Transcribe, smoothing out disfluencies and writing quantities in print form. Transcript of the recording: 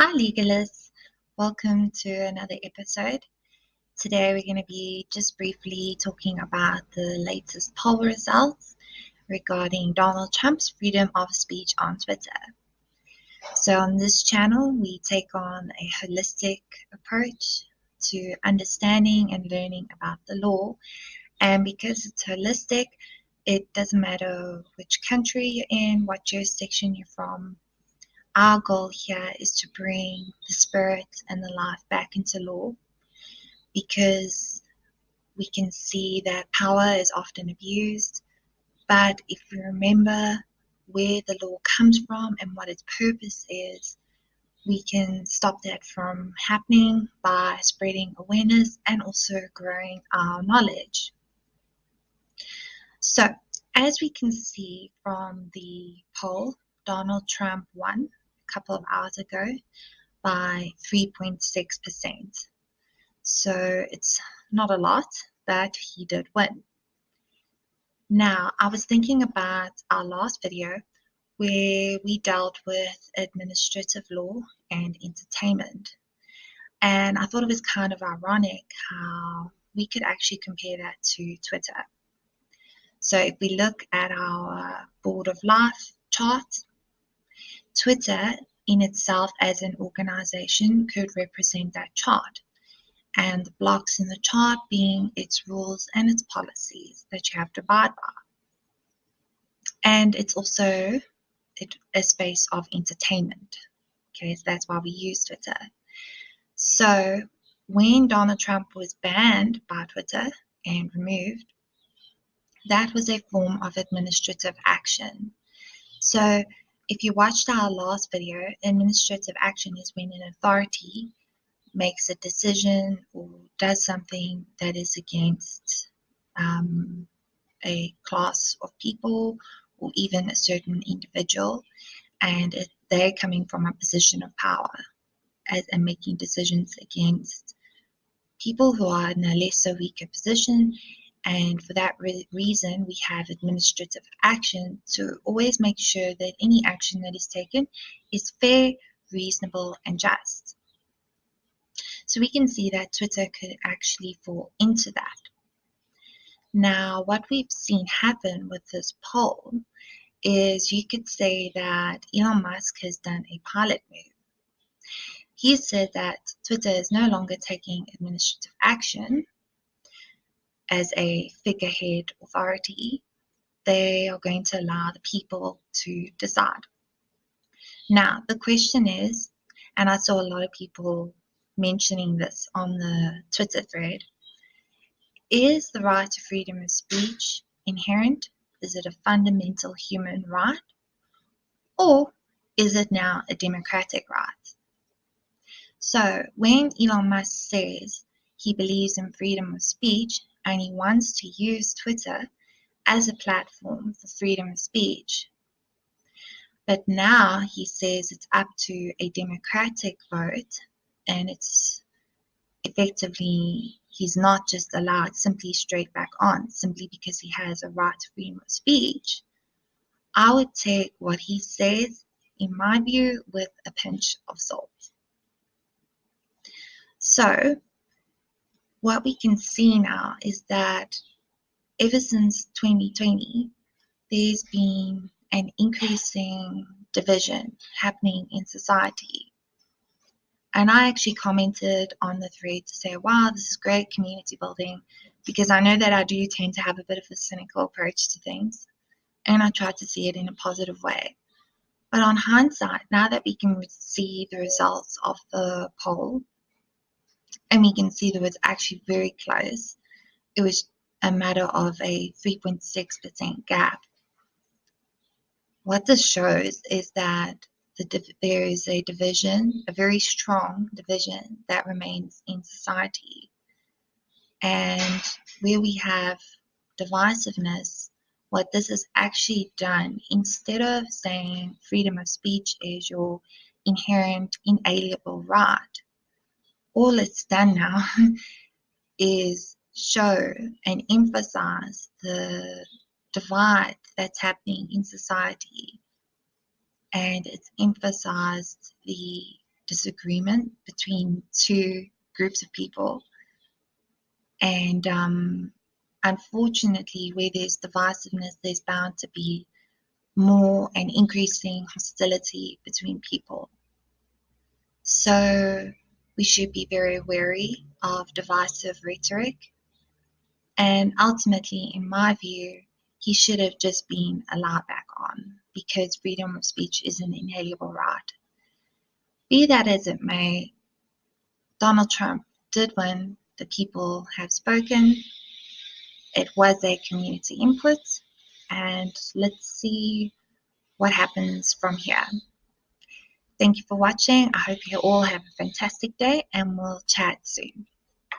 Hi, Legalists. Welcome to another episode. Today, we're going to be just briefly talking about the latest poll results regarding Donald Trump's freedom of speech on Twitter. So, on this channel, we take on a holistic approach to understanding and learning about the law. And because it's holistic, it doesn't matter which country you're in, what jurisdiction you're from. Our goal here is to bring the spirit and the life back into law, because we can see that power is often abused, but if we remember where the law comes from and what its purpose is, we can stop that from happening by spreading awareness and also growing our knowledge. So, as we can see from the poll, Donald Trump won a couple of hours ago by 3.6%. So it's not a lot, but he did win. Now, I was thinking about our last video where we dealt with administrative law and entertainment. And I thought it was kind of ironic how we could actually compare that to Twitter. So if we look at our Board of Life chart, Twitter in itself as an organization could represent that chart, and the blocks in the chart being its rules and its policies that you have to abide by. And it's also a space of entertainment. Okay, so that's why we use Twitter. So when Donald Trump was banned by Twitter and removed, that was a form of administrative action. So if you watched our last video, administrative action is when an authority makes a decision or does something that is against a class of people or even a certain individual, and they're coming from a position of power and making decisions against people who are in a lesser, weaker position. And for that reason, we have administrative action to always make sure that any action that is taken is fair, reasonable, and just. So we can see that Twitter could actually fall into that. Now, what we've seen happen with this poll is you could say that Elon Musk has done a pilot move. He said that Twitter is no longer taking administrative action as a figurehead authority. They are going to allow the people to decide. Now, the question is, and I saw a lot of people mentioning this on the Twitter thread, is the right to freedom of speech inherent? Is it a fundamental human right? Or is it now a democratic right? So when Elon Musk says he believes in freedom of speech and he wants to use Twitter as a platform for freedom of speech, but now he says it's up to a democratic vote, and it's effectively he's not just allowed simply straight back on simply because he has a right to freedom of speech. I would take what he says, in my view, with a pinch of salt. So what we can see now is that ever since 2020, there's been an increasing division happening in society. And I actually commented on the thread to say, wow, this is great community building, because I know that I do tend to have a bit of a cynical approach to things, and I try to see it in a positive way. But on hindsight, now that we can see the results of the poll, and we can see that it's actually very close, it was a matter of a 3.6% gap. What this shows is that there is a division, a very strong division that remains in society. And where we have divisiveness, what this has actually done, instead of saying freedom of speech is your inherent, inalienable right, all it's done now is show and emphasize the divide that's happening in society. And it's emphasized the disagreement between two groups of people. And unfortunately, where there's divisiveness, there's bound to be more and increasing hostility between people. So we should be very wary of divisive rhetoric. And ultimately, in my view, he should have just been allowed back on, because freedom of speech is an inalienable right. Be that as it may, Donald Trump did win. The people have spoken. It was a community input, and let's see what happens from here. Thank you for watching. I hope you all have a fantastic day, and we'll chat soon.